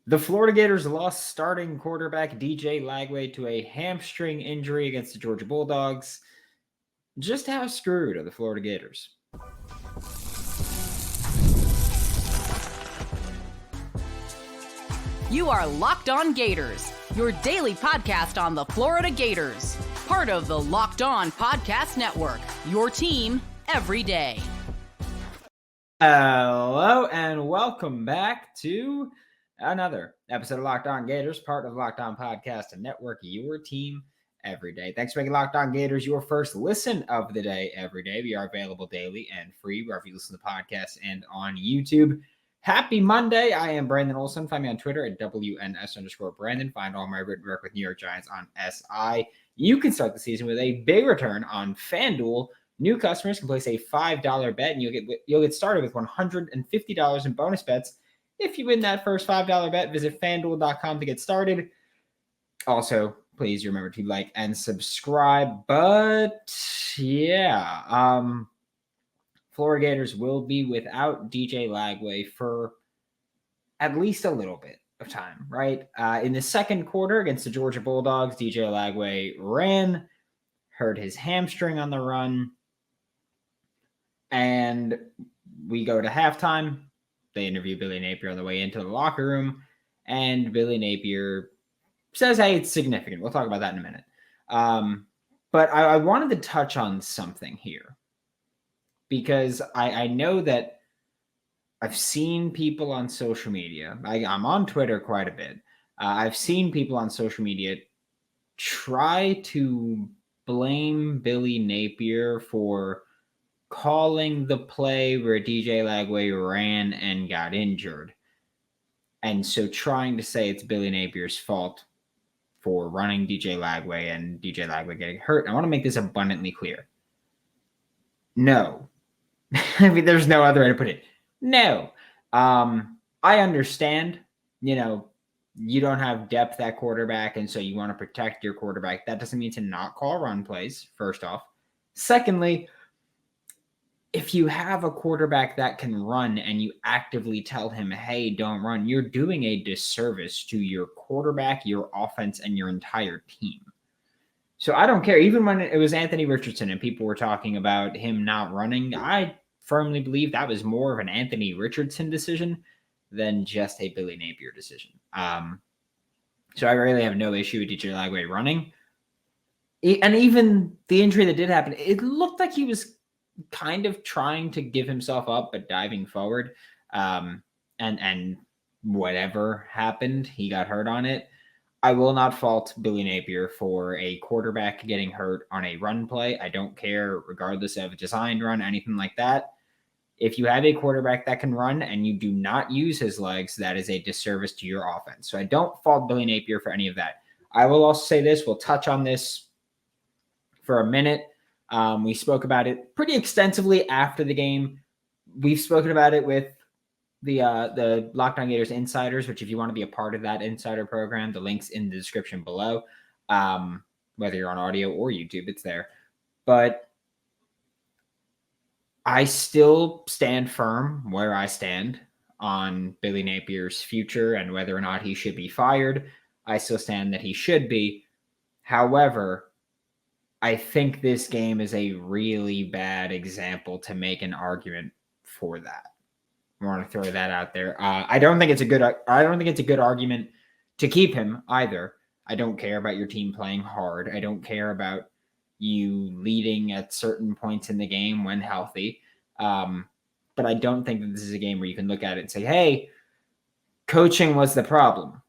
The Florida Gators lost starting quarterback DJ Lagway to a hamstring injury against the Georgia Bulldogs. Just how screwed are the Florida Gators? You are Locked On Gators, your daily podcast on the Florida Gators. Part of the Locked On Podcast Network, your team every day. Hello and welcome back to another episode of Locked On Gators, part of Locked On Podcast Network, your team every day. Thanks for making Locked On Gators your first listen of the day every day. We are available daily and free wherever you listen to podcasts and on YouTube. Happy Monday. I am Brandon Olsen. Find me on Twitter at WNS_Brandon. Find all my written work with New York Giants on SI. You can start the season with a big return on FanDuel. New customers can place a $5 bet and you'll get started with $150 in bonus bets. If you win that first $5 bet, visit FanDuel.com to get started. Also, please remember to like and subscribe. But yeah, Florida Gators will be without DJ Lagway for at least a little bit of time, right? In the second quarter against the Georgia Bulldogs, DJ Lagway hurt his hamstring on the run, and we go to halftime. They interview Billy Napier on the way into the locker room, and Billy Napier says, hey, it's significant. We'll talk about that in a minute. But I wanted to touch on something here, because I know that I've seen people on social media. I'm on Twitter quite a bit. I've seen people on social media try to blame Billy Napier for calling the play where DJ Lagway ran and got injured. And so trying to say it's Billy Napier's fault for running DJ Lagway and DJ Lagway getting hurt. I want to make this abundantly clear. No. I mean, there's no other way to put it. No. I understand, you don't have depth at quarterback, and so you want to protect your quarterback. That doesn't mean to not call run plays, first off. Secondly, if you have a quarterback that can run and you actively tell him, hey, don't run, you're doing a disservice to your quarterback, your offense, and your entire team. So I don't care. Even when it was Anthony Richardson and people were talking about him not running, I firmly believe that was more of an Anthony Richardson decision than just a Billy Napier decision. So I really have no issue with DJ Lagway running. And even the injury that did happen, it looked like he was kind of trying to give himself up, but diving forward. And whatever happened, he got hurt on it. I will not fault Billy Napier for a quarterback getting hurt on a run play. I don't care, regardless of a designed run, anything like that. If you have a quarterback that can run and you do not use his legs, that is a disservice to your offense. So I don't fault Billy Napier for any of that. I will also say this. We'll touch on this for a minute. We spoke about it pretty extensively after the game. We've spoken about it with the Locked On Gators Insiders, which if you want to be a part of that insider program, the link's in the description below. Whether you're on audio or YouTube, it's there. But I still stand firm where I stand on Billy Napier's future and whether or not he should be fired. I still stand that he should be. However, I think this game is a really bad example to make an argument for that. I want to throw that out there. I don't think it's a good argument to keep him either. I don't care about your team playing hard. I don't care about you leading at certain points in the game when healthy. But I don't think that this is a game where you can look at it and say, hey, coaching was the problem.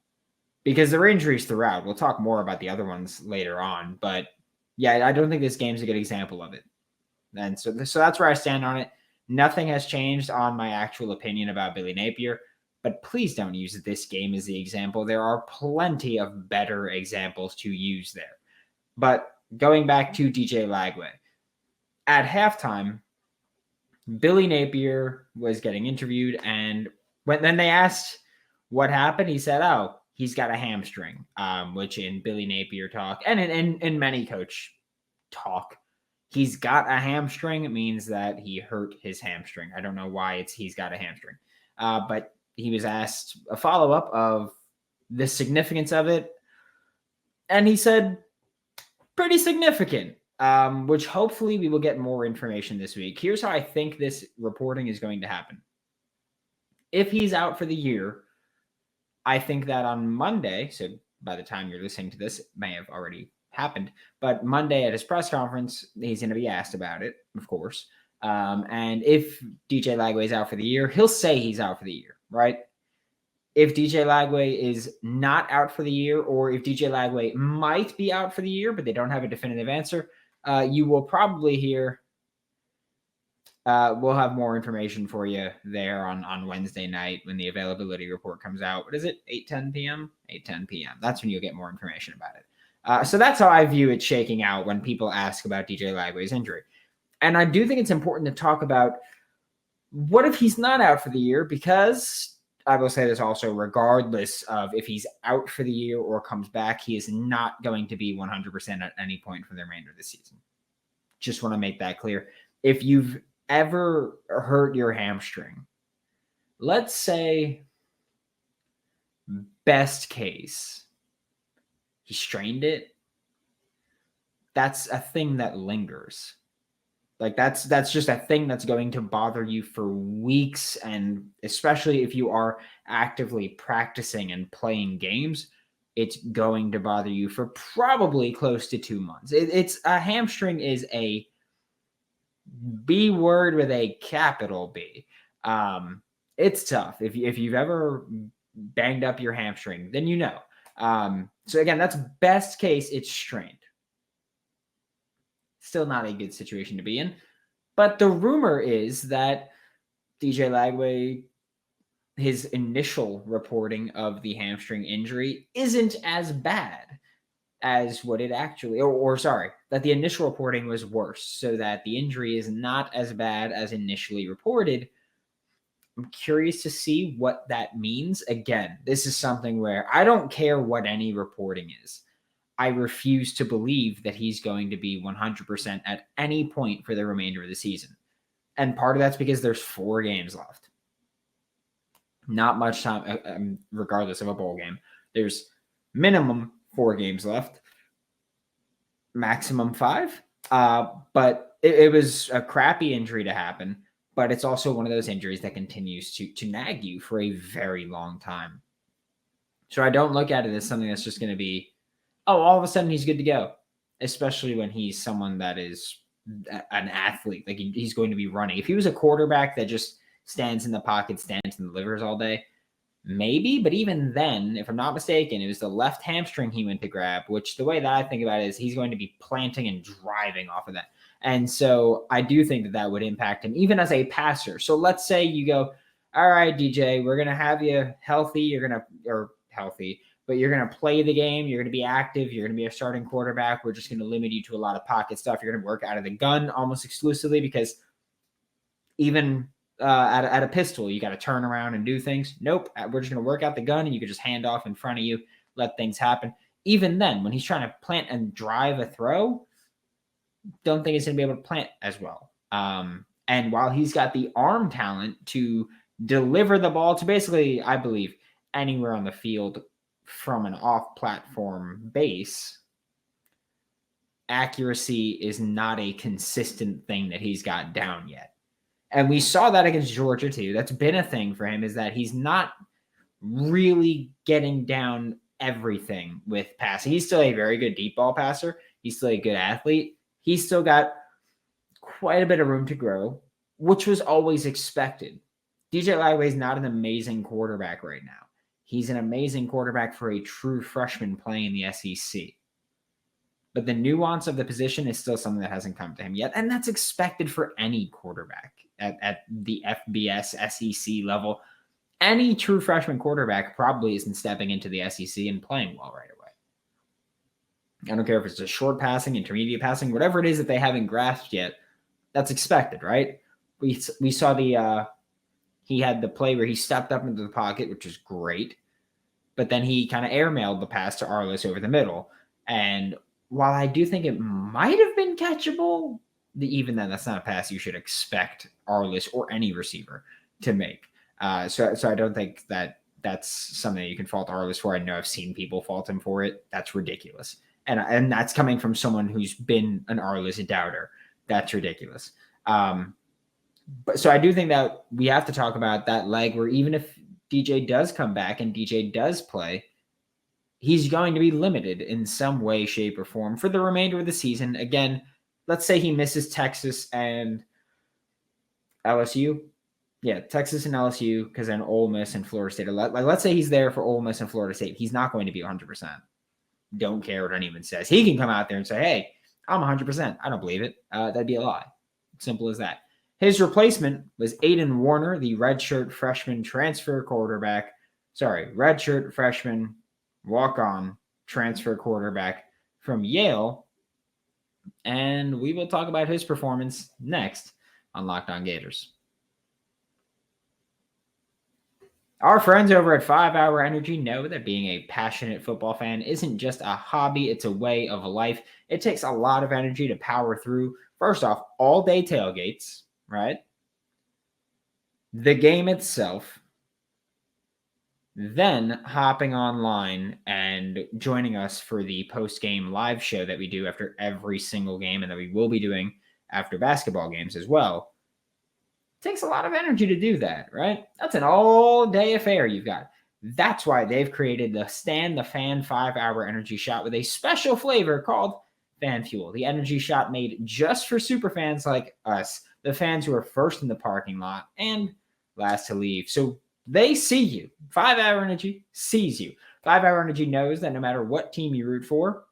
Because there were injuries throughout. We'll talk more about the other ones later on. But yeah, I don't think this game's a good example of it. And so that's where I stand on it. Nothing has changed on my actual opinion about Billy Napier, but please don't use this game as the example. There are plenty of better examples to use there. But going back to DJ Lagway, at halftime, Billy Napier was getting interviewed, and then they asked what happened, he said, oh, he's got a hamstring, which in Billy Napier talk, and in many coach talk, he's got a hamstring. It means that he hurt his hamstring. I don't know why he's got a hamstring. But he was asked a follow-up of, the significance of it. And he said, pretty significant, which hopefully we will get more information this week. Here's how I think this reporting is going to happen. If he's out for the year, I think that on Monday, so by the time you're listening to this, it may have already happened, but Monday at his press conference, he's going to be asked about it, of course. And if DJ Lagway is out for the year, he'll say he's out for the year, right? If DJ Lagway is not out for the year, or if DJ Lagway might be out for the year, but they don't have a definitive answer, you will probably hear, we'll have more information for you there on Wednesday night when the availability report comes out. What is it? 8:10 p.m.? 8:10 p.m. That's when you'll get more information about it. So that's how I view it shaking out when people ask about DJ Lagway's injury. And I do think it's important to talk about what if he's not out for the year, because I will say this also, regardless of if he's out for the year or comes back, he is not going to be 100% at any point for the remainder of the season. Just want to make that clear. If you've ever hurt your hamstring, let's say best case, he strained it, that's a thing that lingers. Like that's just a thing that's going to bother you for weeks. And especially if you are actively practicing and playing games, it's going to bother you for probably close to 2 months. It's a hamstring is a B word with a capital B. It's tough. If you've ever banged up your hamstring, then you know. So again, that's best case, it's strained. Still not a good situation to be in. But the rumor is that DJ Lagway, his initial reporting of the hamstring injury isn't as bad as what it actually, or sorry, that the initial reporting was worse, so that the injury is not as bad as initially reported. I'm curious to see what that means. Again, this is something where I don't care what any reporting is. I refuse to believe that he's going to be 100% at any point for the remainder of the season. And part of that's because there's 4 games left. Not much time, regardless of a bowl game. There's minimum 4 games left, maximum 5. But it was a crappy injury to happen, but it's also one of those injuries that continues to nag you for a very long time. So I don't look at it as something that's just going to be, oh, all of a sudden he's good to go, especially when he's someone that is an athlete. Like he's going to be running. If he was a quarterback that just stands in the pocket, stands and delivers all day, maybe. But even then, if I'm not mistaken, it was the left hamstring he went to grab, which the way that I think about it is he's going to be planting and driving off of that. And so I do think that would impact him, even as a passer. So let's say you go, all right, DJ, we're going to have you healthy. But you're going to play the game. You're going to be active. You're going to be a starting quarterback. We're just going to limit you to a lot of pocket stuff. You're going to work out of the gun almost exclusively, because even at a pistol, you got to turn around and do things. Nope. We're just going to work out the gun, and you can just hand off in front of you, let things happen. Even then, when he's trying to plant and drive a throw, don't think he's going to be able to plant as well. And while he's got the arm talent to deliver the ball to basically, I believe, anywhere on the field from an off-platform base, accuracy is not a consistent thing that he's got down yet. And we saw that against Georgia too. That's been a thing for him, is that he's not really getting down everything with passing. He's still a very good deep ball passer. He's still a good athlete. He's still got quite a bit of room to grow, which was always expected. DJ Lagway is not an amazing quarterback right now. He's an amazing quarterback for a true freshman playing the SEC. But the nuance of the position is still something that hasn't come to him yet. And that's expected for any quarterback at the FBS SEC level. Any true freshman quarterback probably isn't stepping into the SEC and playing well right away. I don't care if it's a short passing, intermediate passing, whatever it is that they haven't grasped yet, that's expected, right? We saw he had the play where he stepped up into the pocket, which is great. But then he kind of airmailed the pass to Arliss over the middle. And while I do think it might have been catchable, even then, that's not a pass you should expect Arliss or any receiver to make. So I don't think that that's something that you can fault Arliss for. I know I've seen people fault him for it. That's ridiculous. And that's coming from someone who's been an Arliss doubter. That's ridiculous. But so I do think that we have to talk about that leg where even if DJ does come back and DJ does play, he's going to be limited in some way, shape, or form for the remainder of the season. Again, let's say he misses Texas and LSU. Yeah, Texas and LSU, because then Ole Miss and Florida State. Let's say he's there for Ole Miss and Florida State. He's not going to be 100%. Don't care what anyone says. He can come out there and say, hey, I'm 100%. I don't believe it. That'd be a lie. Simple as that. His replacement was Aidan Warner, the redshirt freshman transfer quarterback. Redshirt freshman walk-on transfer quarterback from Yale. And we will talk about his performance next on Locked On Gators. Our friends over at 5 Hour Energy know that being a passionate football fan isn't just a hobby, it's a way of life. It takes a lot of energy to power through, first off, all-day tailgates, right? The game itself, then hopping online and joining us for the post-game live show that we do after every single game and that we will be doing after basketball games as well. Takes a lot of energy to do that, right? That's an all-day affair you've got. That's why they've created the Stand the Fan 5 Hour Energy Shot with a special flavor called Fan Fuel. The energy shot made just for super fans like us, the fans who are first in the parking lot and last to leave. So they see you. 5 Hour Energy sees you. 5 Hour Energy knows that no matter what team you root for,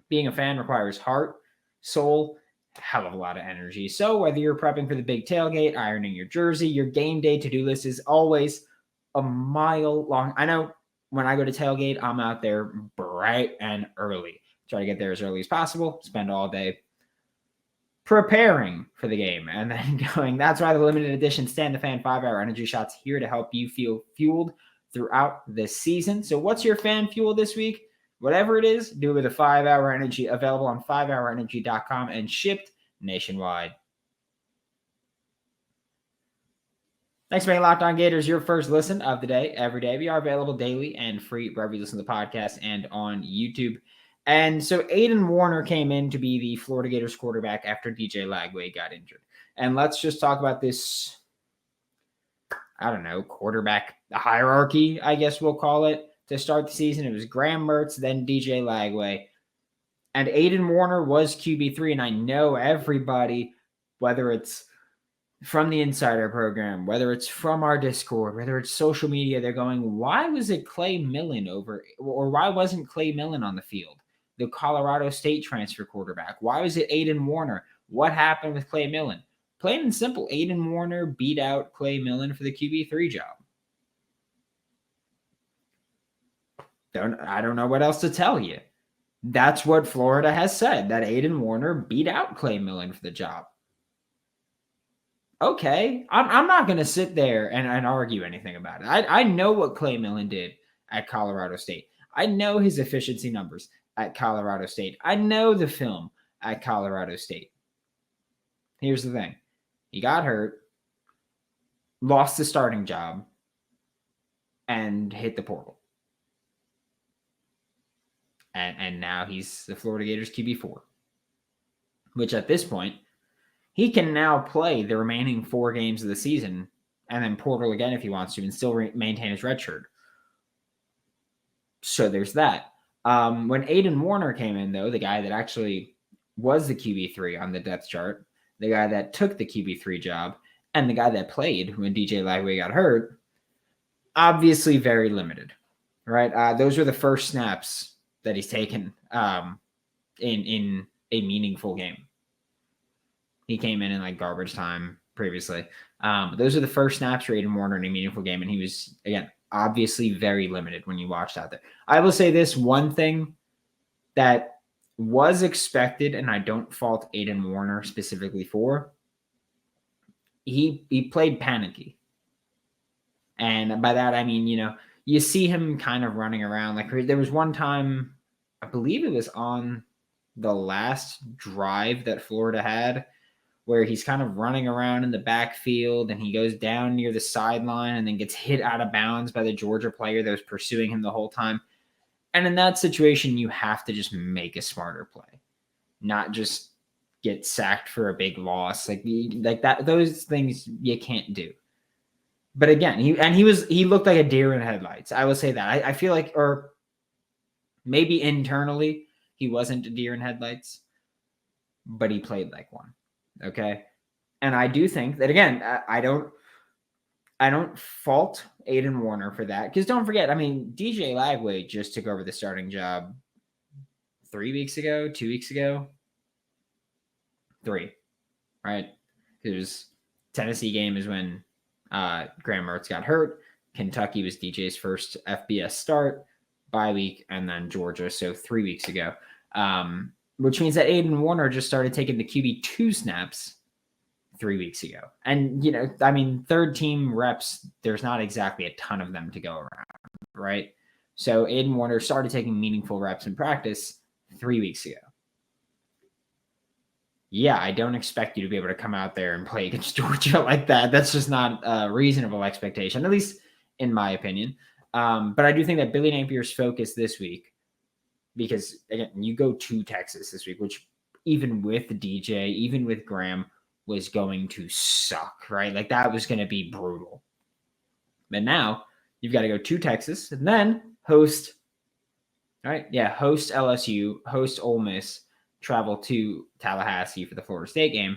being a fan requires heart, soul, hell of a lot of energy. So whether you're prepping for the big tailgate, ironing your jersey, your game day to-do list is always a mile long. I know when I go to tailgate, I'm out there bright and early. Try to get there as early as possible, spend all day preparing for the game and then going. That's why the limited edition Stand the Fan 5 Hour Energy Shot's here to help you feel fueled throughout the season. So what's your fan fuel this week? Whatever it is, do it with a 5 Hour Energy, available on 5hourenergy.com and shipped nationwide. Thanks for making Locked On Gators your first listen of the day, every day. We are available daily and free wherever you listen to the podcast and on YouTube. And so Aiden Warner came in to be the Florida Gators quarterback after DJ Lagway got injured. And let's just talk about this, quarterback hierarchy, I guess we'll call it. To start the season, it was Graham Mertz, then DJ Lagway. And Aidan Warner was QB3, and I know everybody, whether it's from the Insider program, whether it's from our Discord, whether it's social media, they're going, why was it Clay Millen or why wasn't Clay Millen on the field? The Colorado State transfer quarterback. Why was it Aidan Warner? What happened with Clay Millen? Plain and simple, Aidan Warner beat out Clay Millen for the QB3 job. I don't know what else to tell you. That's what Florida has said, that Aidan Warner beat out Clay Millen for the job. Okay, I'm not going to sit there and argue anything about it. I know what Clay Millen did at Colorado State. I know his efficiency numbers at Colorado State. I know the film at Colorado State. Here's the thing. He got hurt, lost the starting job, and hit the portal. And now he's the Florida Gators QB4, which at this point, he can now play the remaining 4 games of the season and then portal again if he wants to and still maintain his red shirt. So there's that. When Aidan Warner came in, though, the guy that actually was the QB3 on the depth chart, the guy that took the QB3 job, and the guy that played when DJ Lagway got hurt, obviously very limited, right? Those were the first snaps that he's taken in a meaningful game. He came in like garbage time previously. Those are the first snaps for Aidan Warner in a meaningful game, and he was, again, obviously very limited when you watched out there. I will say this one thing that was expected, and I don't fault Aidan Warner specifically for, he played panicky. And by that, I mean, you see him kind of running around. Like there was one time, I believe it was on the last drive that Florida had, where he's kind of running around in the backfield and he goes down near the sideline and then gets hit out of bounds by the Georgia player that was pursuing him the whole time. And in that situation, you have to just make a smarter play, not just get sacked for a big loss. Like that, those things you can't do. But again, he looked like a deer in headlights. I will say that. I feel like, or maybe internally he wasn't a deer in headlights, but he played like one. Okay. And I do think that, again, I don't fault Aidan Warner for that. Because don't forget, I mean, DJ Lagway just took over the starting job 3 weeks ago, 2 weeks ago. 3, right? It was Tennessee game is when Graham Mertz got hurt. Kentucky was DJ's first FBS start, bye week, and then Georgia. So 3 weeks ago. Which means that Aidan Warner just started taking the QB2 snaps 3 weeks ago. And, I mean, third team reps, there's not exactly a ton of them to go around, right? So Aidan Warner started taking meaningful reps in practice 3 weeks ago. Yeah, I don't expect you to be able to come out there and play against Georgia like that. That's just not a reasonable expectation, at least in my opinion. But I do think that Billy Napier's focus this week, because, again, you go to Texas this week, which even with DJ, even with Graham, was going to suck, right? Like, that was going to be brutal. But now you've got to go to Texas and then host LSU, host Ole Miss, travel to Tallahassee for the Florida State game.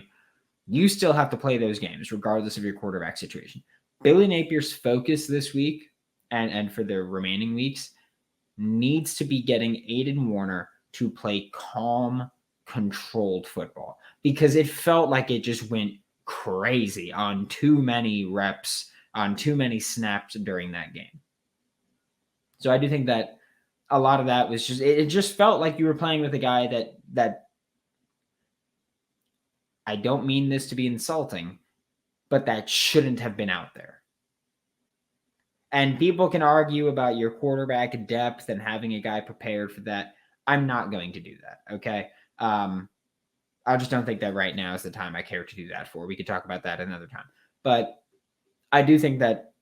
You still have to play those games regardless of your quarterback situation. Billy Napier's focus this week and for the remaining weeks needs to be getting Aidan Warner to play calm, controlled football, because it felt like it just went crazy on too many reps, on too many snaps during that game. So I do think that a lot of that was it just felt like you were playing with a guy that I don't mean this to be insulting, but that shouldn't have been out there. And people can argue about your quarterback depth and having a guy prepared for that. I'm not going to do that, okay? I just don't think that right now is the time I care to do that for. We could talk about that another time. But I do think that,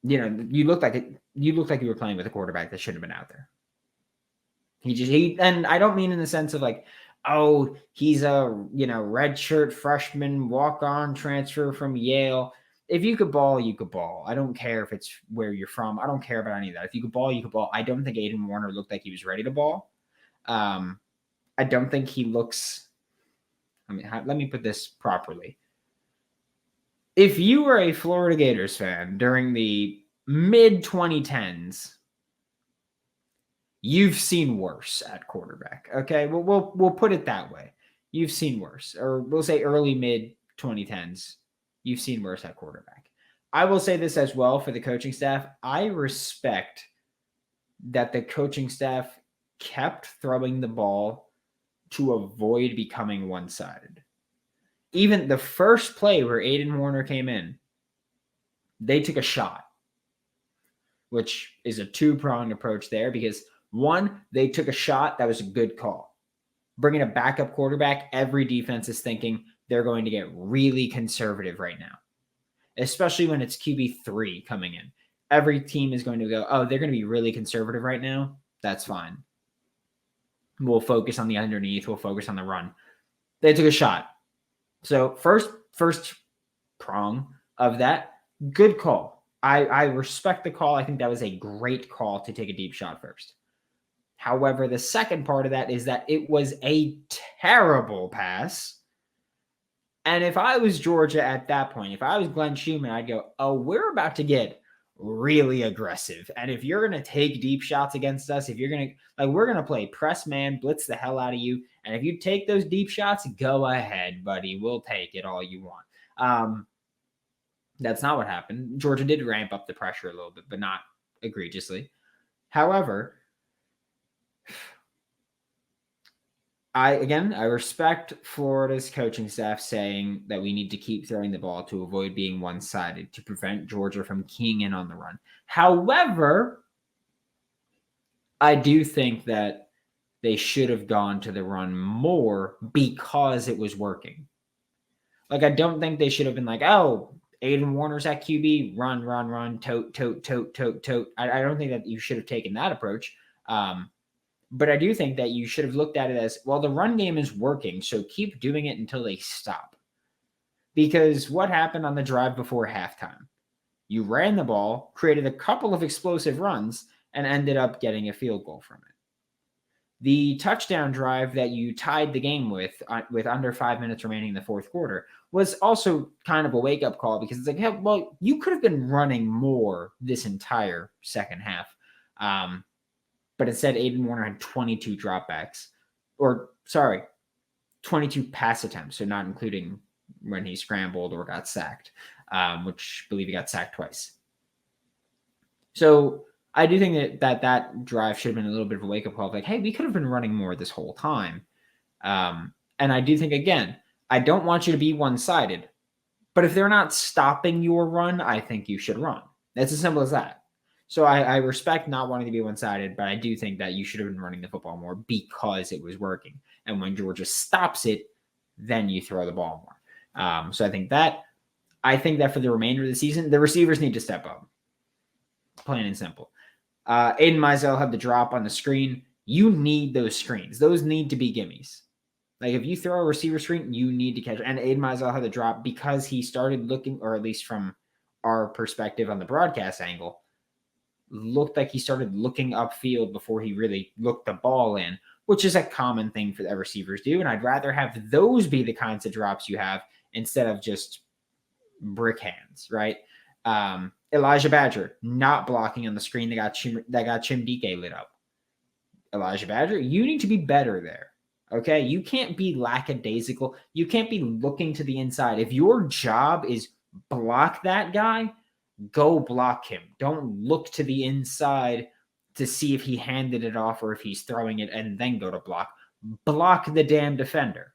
you looked like you were playing with a quarterback that shouldn't have been out there. And I don't mean in the sense of like, oh, he's a, redshirt freshman walk-on transfer from Yale. If you could ball, you could ball. I don't care if it's where you're from. I don't care about any of that. If you could ball, you could ball. I don't think Aidan Warner looked like he was ready to ball. I don't think he looks. Let me put this properly. If you were a Florida Gators fan during the mid-2010s, you've seen worse at quarterback. Okay, we'll put it that way. You've seen worse, or we'll say early mid-2010s. You've seen worse at quarterback. I will say this as well for the coaching staff. I respect that the coaching staff kept throwing the ball to avoid becoming one-sided. Even the first play where Aidan Warner came in, they took a shot, which is a two-pronged approach there, because one, they took a shot. That was a good call. Bringing a backup quarterback, every defense is thinking they're going to get really conservative right now, especially when it's QB3 coming in. Every team is going to go, oh, they're going to be really conservative right now. That's fine. We'll focus on the underneath. We'll focus on the run. They took a shot. So first prong of that, good call. I respect the call. I think that was a great call to take a deep shot first. However, the second part of that is that it was a terrible pass. And if I was Georgia at that point, if I was Glenn Schumann, I'd go, oh, we're about to get really aggressive. And if you're going to take deep shots against us, if you're going to, we're going to play press man, blitz the hell out of you. And if you take those deep shots, go ahead, buddy. We'll take it all you want. That's not what happened. Georgia did ramp up the pressure a little bit, but not egregiously. However, I respect Florida's coaching staff saying that we need to keep throwing the ball to avoid being one-sided to prevent Georgia from keying in on the run. However, I do think that they should have gone to the run more because it was working. Like, I don't think they should have been like, oh, Aidan Warner's at QB, run, tote. I don't think that you should have taken that approach. But I do think that you should have looked at it as, well, the run game is working, so keep doing it until they stop. Because what happened on the drive before halftime? You ran the ball, created a couple of explosive runs, and ended up getting a field goal from it. The touchdown drive that you tied the game with under 5 minutes remaining in the fourth quarter was also kind of a wake-up call, because it's like, hey, well, you could have been running more this entire second half. But instead, Aiden Warner had 22 dropbacks. 22 pass attempts, so not including when he scrambled or got sacked, which I believe he got sacked twice. So I do think that drive should have been a little bit of a wake-up call of like, hey, we could have been running more this whole time. And I do think, again, I don't want you to be one-sided, but if they're not stopping your run, I think you should run. It's as simple as that. So I respect not wanting to be one-sided, but I do think that you should have been running the football more because it was working. And when Georgia stops it, then you throw the ball more. So I think that for the remainder of the season, the receivers need to step up. Plain and simple. Aiden Mizell had the drop on the screen. You need those screens. Those need to be gimmies. Like, if you throw a receiver screen, you need to catch it. And Aiden Mizell had the drop because he started looking, or at least from our perspective on the broadcast angle, looked like he started looking upfield before he really looked the ball in, which is a common thing for the receivers do. And I'd rather have those be the kinds of drops you have instead of just brick hands, right? Elijah Badger not blocking on the screen that got Chimdike lit up. Elijah Badger, you need to be better there. Okay, you can't be lackadaisical. You can't be looking to the inside. If your job is block that guy, go block him. Don't look to the inside to see if he handed it off or if he's throwing it and then go to block. Block the damn defender.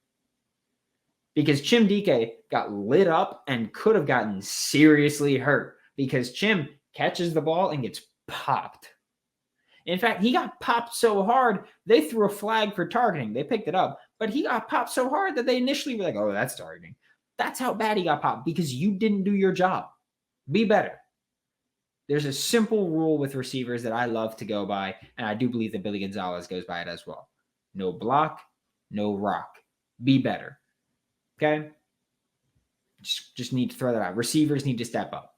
Because Chimdike got lit up and could have gotten seriously hurt because Chim catches the ball and gets popped. In fact, he got popped so hard, they threw a flag for targeting. They picked it up, but he got popped so hard that they initially were like, oh, that's targeting. That's how bad he got popped, because you didn't do your job. Be better. There's a simple rule with receivers that I love to go by, and I do believe that Billy Gonzalez goes by it as well. No block, no rock. Be better. Okay? Just need to throw that out. Receivers need to step up.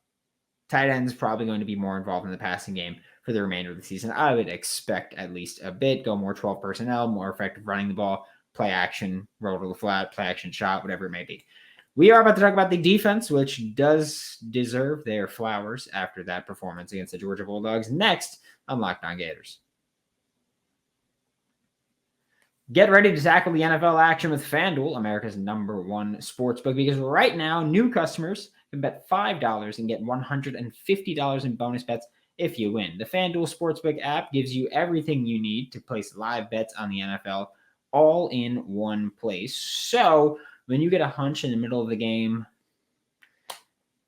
Tight ends probably going to be more involved in the passing game for the remainder of the season. I would expect at least a bit. Go more 12 personnel, more effective running the ball, play action, roll to the flat, play action shot, whatever it may be. We are about to talk about the defense, which does deserve their flowers after that performance against the Georgia Bulldogs. Next on Locked On Gators. Get ready to tackle the NFL action with FanDuel, America's #1 sportsbook, because right now, new customers can bet $5 and get $150 in bonus bets if you win. The FanDuel Sportsbook app gives you everything you need to place live bets on the NFL all in one place. So when you get a hunch in the middle of the game,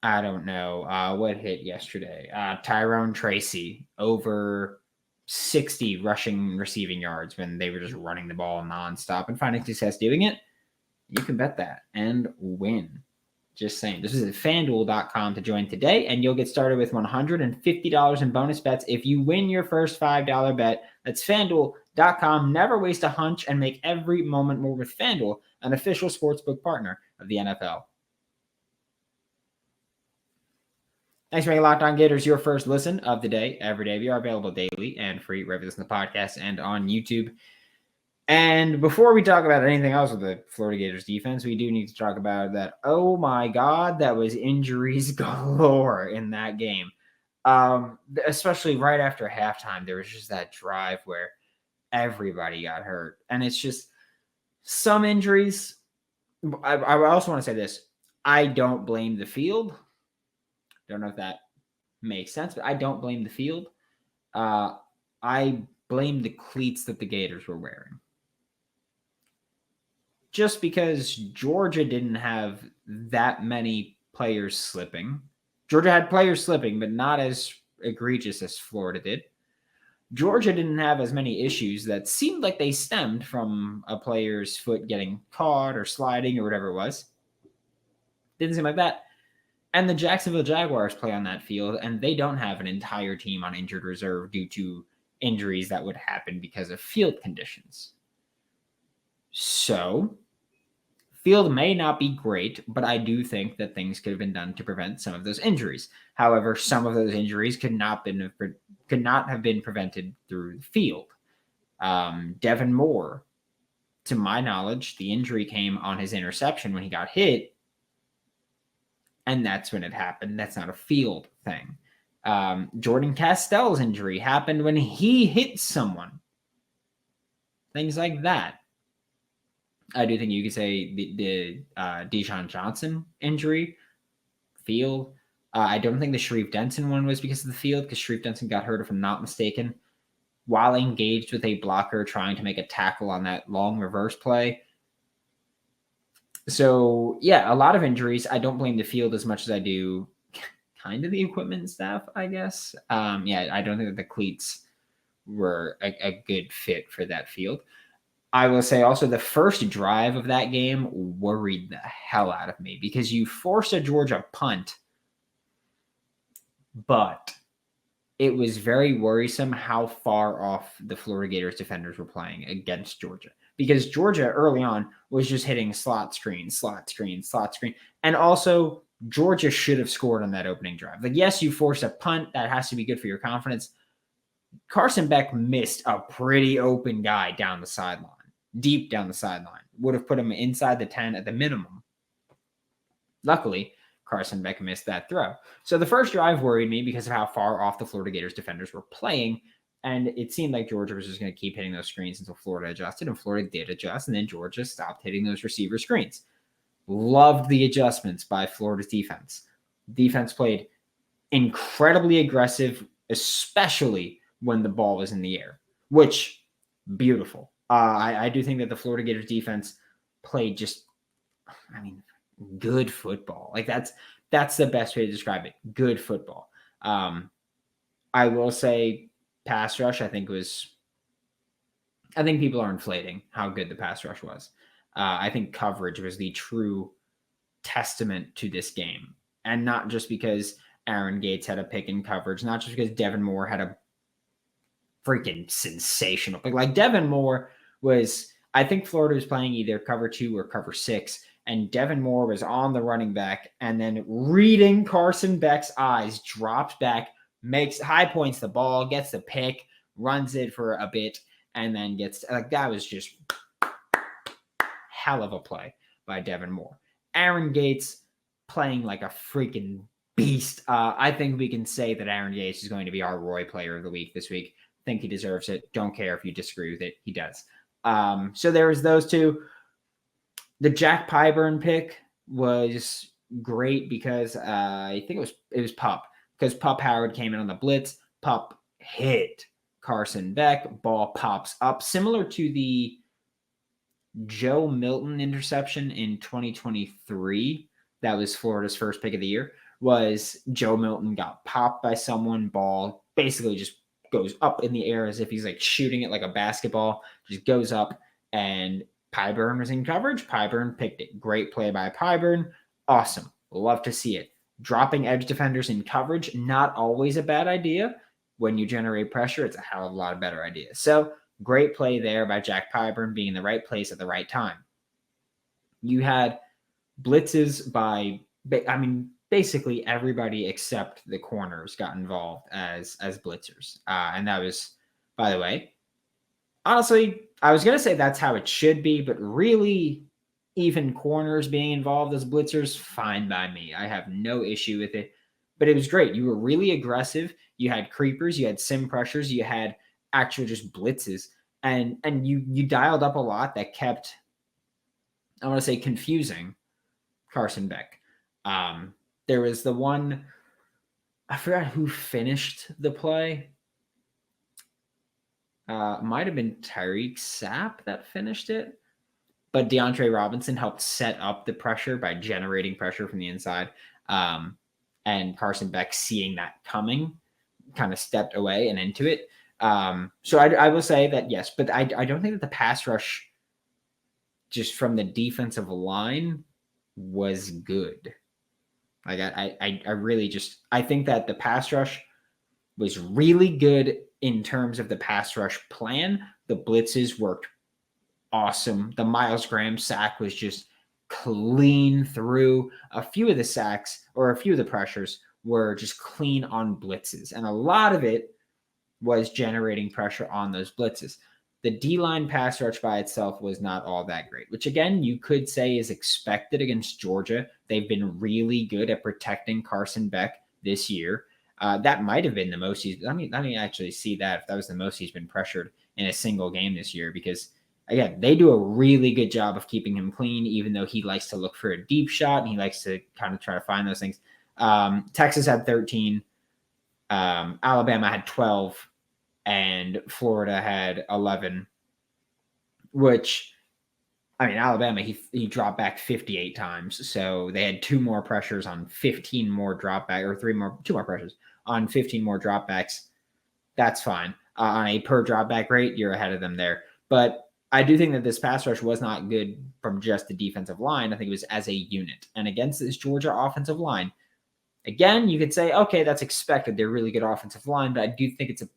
I don't know, what hit yesterday? Tyrone Tracy over 60 rushing receiving yards when they were just running the ball nonstop and finding success doing it, you can bet that and win. Just saying. This is at FanDuel.com to join today, and you'll get started with $150 in bonus bets if you win your first $5 bet. That's FanDuel.com. Never waste a hunch and make every moment more with FanDuel, an official sportsbook partner of the NFL. Thanks for making Locked On Gators your first listen of the day, every day. We are available daily and free wherever you listen to the podcast and on YouTube. And before we talk about anything else with the Florida Gators defense, we do need to talk about that. Oh my God, that was injuries galore in that game. Especially right after halftime, there was just that drive where everybody got hurt. And it's just some injuries. I also want to say this. I don't blame the field. Don't know if that makes sense, but I don't blame the field. I blame the cleats that the Gators were wearing. Just because Georgia didn't have that many players slipping. Georgia had players slipping, but not as egregious as Florida did. Georgia didn't have as many issues that seemed like they stemmed from a player's foot getting caught or sliding or whatever it was. Didn't seem like that. And the Jacksonville Jaguars play on that field, and they don't have an entire team on injured reserve due to injuries that would happen because of field conditions. So, field may not be great, but I do think that things could have been done to prevent some of those injuries. However, some of those injuries could not have been prevented through the field. Devin Moore, to my knowledge, the injury came on his interception when he got hit, and that's when it happened. That's not a field thing. Jordan Castell's injury happened when he hit someone. Things like that. I do think you could say the Deshaun Johnson injury, field. I don't think the Sharif Denson one was because of the field, because Sharif Denson got hurt, if I'm not mistaken, while engaged with a blocker trying to make a tackle on that long reverse play. So, yeah, a lot of injuries. I don't blame the field as much as I do kind of the equipment and staff, I guess. I don't think that the cleats were a good fit for that field. I will say also the first drive of that game worried the hell out of me because you forced a Georgia punt, but it was very worrisome how far off the Florida Gators defenders were playing against Georgia. Because Georgia early on was just hitting slot screen. And also, Georgia should have scored on that opening drive. Like, yes, you force a punt. That has to be good for your confidence. Carson Beck missed a pretty open guy down the sideline, deep down the sideline. Would have put him inside the 10 at the minimum. Luckily, Carson Beck missed that throw. So the first drive worried me because of how far off the Florida Gators defenders were playing. And it seemed like Georgia was just going to keep hitting those screens until Florida adjusted, and Florida did adjust, and then Georgia stopped hitting those receiver screens. Loved the adjustments by Florida's defense. Defense played incredibly aggressive, especially when the ball was in the air, which, beautiful. I do think that the Florida Gators defense played just, good football. Like, that's the best way to describe it. Good football. I will say, pass rush, I think people are inflating how good the pass rush was. I think coverage was the true testament to this game. And not just because Aaron Gates had a pick in coverage, not just because Devin Moore had a freaking sensational pick. Like, Devin Moore was, I think Florida was playing either cover 2 or cover 6, and Devin Moore was on the running back, and then reading Carson Beck's eyes, drops back, makes high points the ball, gets the pick, runs it for a bit, and then gets, like, that was just hell of a play by Devin Moore. Aaron Gates playing like a freaking beast. I think we can say that Aaron Gates is going to be our Roy Player of the Week this week. Think he deserves it. Don't care if you disagree with it. He does. So there was those two. The Jack Pyburn pick was great because I think it was Pup. Because Pup Howard came in on the blitz. Pup hit Carson Beck. Ball pops up. Similar to the Joe Milton interception in 2023. That was Florida's first pick of the year. Was Joe Milton got popped by someone. Ball basically just goes up in the air as if he's like shooting it like a basketball. Just goes up, and Pyburn was in coverage. Pyburn picked it. Great play by Pyburn. Awesome. Love to see it. Dropping edge defenders in coverage, not always a bad idea. When you generate pressure, it's a hell of a lot of better idea. So great play there by Jack Pyburn, being in the right place at the right time. You had blitzes by, basically everybody except the corners got involved as blitzers. And that was, by the way, honestly, I was going to say that's how it should be, but really, even corners being involved as blitzers, fine by me. I have no issue with it. But it was great. You were really aggressive. You had creepers. You had sim pressures. You had actual just blitzes. And you dialed up a lot that kept, I want to say, confusing Carson Beck. There was the one, I forgot who finished the play. Might have been Tyreek Sapp that finished it. But DeAndre Robinson helped set up the pressure by generating pressure from the inside. And Carson Beck, seeing that coming, kind of stepped away and into it. So I will say that, yes, but I don't think that the pass rush just from the defensive line was good. Like I really I think that the pass rush was really good in terms of the pass rush plan. The blitzes worked awesome. The Miles Graham sack was just clean through. A few of the sacks or a few of the pressures were just clean on blitzes. And a lot of it was generating pressure on those blitzes. The D-line pass rush by itself was not all that great, which again, you could say is expected against Georgia. They've been really good at protecting Carson Beck this year. That might have been the most let me actually see that if that was the most he's been pressured in a single game this year, because again, they do a really good job of keeping him clean, even though he likes to look for a deep shot and he likes to kind of try to find those things. Texas had 13, Alabama had 12, and Florida had 11, which, I mean, Alabama, he dropped back 58 times. So they had 2 more pressures on 15 more dropback, or 2 more pressures on 15 more dropbacks. That's fine. On a per dropback rate, you're ahead of them there. But I do think that this pass rush was not good from just the defensive line. I think it was as a unit. And against this Georgia offensive line, again, you could say, okay, that's expected. They're really good offensive line, but I do think it's a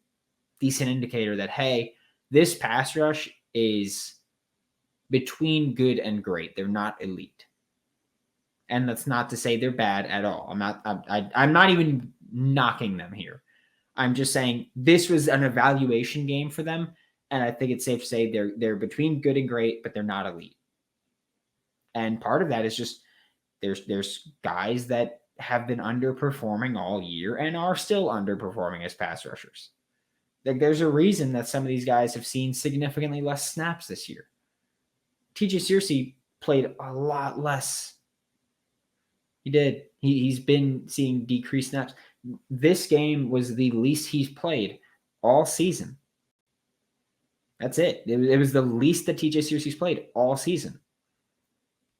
decent indicator that, hey, this pass rush is between good and great. They're not elite. And that's not to say they're bad at all. I'm not even knocking them here. I'm just saying this was an evaluation game for them. And I think it's safe to say they're between good and great, but they're not elite. And part of that is just there's guys that have been underperforming all year and are still underperforming as pass rushers. Like, there's a reason that some of these guys have seen significantly less snaps this year. TJ Searcy played a lot less. He did. He's been seeing decreased snaps. This game was the least he's played all season. That's it. It was the least that TJ Searcy's played all season.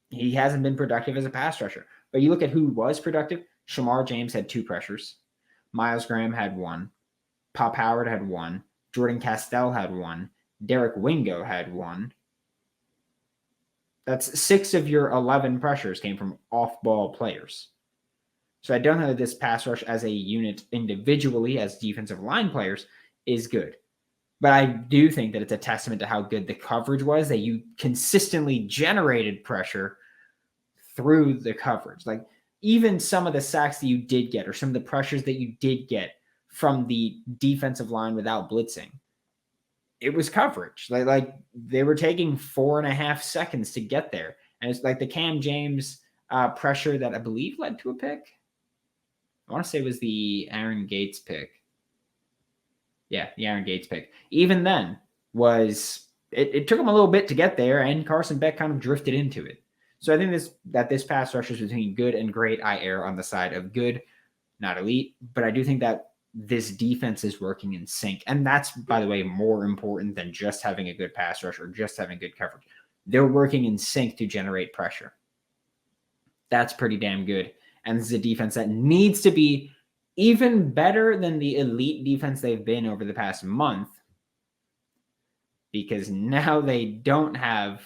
He hasn't been productive as a pass rusher. But you look at who was productive. Shamar James had 2 pressures. Miles Graham had 1. Pop Howard had 1. Jordan Castell had 1. Derek Wingo had 1. That's 6 of your 11 pressures came from off-ball players. So I don't know that this pass rush as a unit individually as defensive line players is good. But I do think that it's a testament to how good the coverage was, that you consistently generated pressure through the coverage. Like, even some of the sacks that you did get, or some of the pressures that you did get from the defensive line without blitzing, it was coverage. Like they were taking 4.5 seconds to get there. And it's like the Cam James pressure that I believe led to a pick. I want to say it was the Aaron Gates pick. Yeah, the Aaron Gates pick. Even then, it took him a little bit to get there, and Carson Beck kind of drifted into it. So I think this pass rush is between good and great. I err on the side of good, not elite. But I do think that this defense is working in sync. And that's, by the way, more important than just having a good pass rush or just having good coverage. They're working in sync to generate pressure. That's pretty damn good. And this is a defense that needs to be even better than the elite defense they've been over the past month, because now they don't have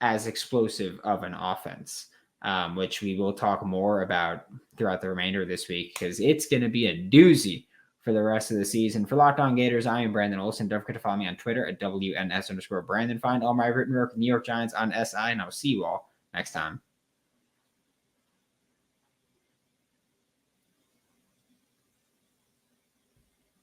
as explosive of an offense, which we will talk more about throughout the remainder of this week, because it's going to be a doozy for the rest of the season. For Locked On Gators, I am Brandon Olsen. Don't forget to follow me on Twitter at WNS_Brandon. Find all my written work with New York Giants on SI, and I'll see you all next time.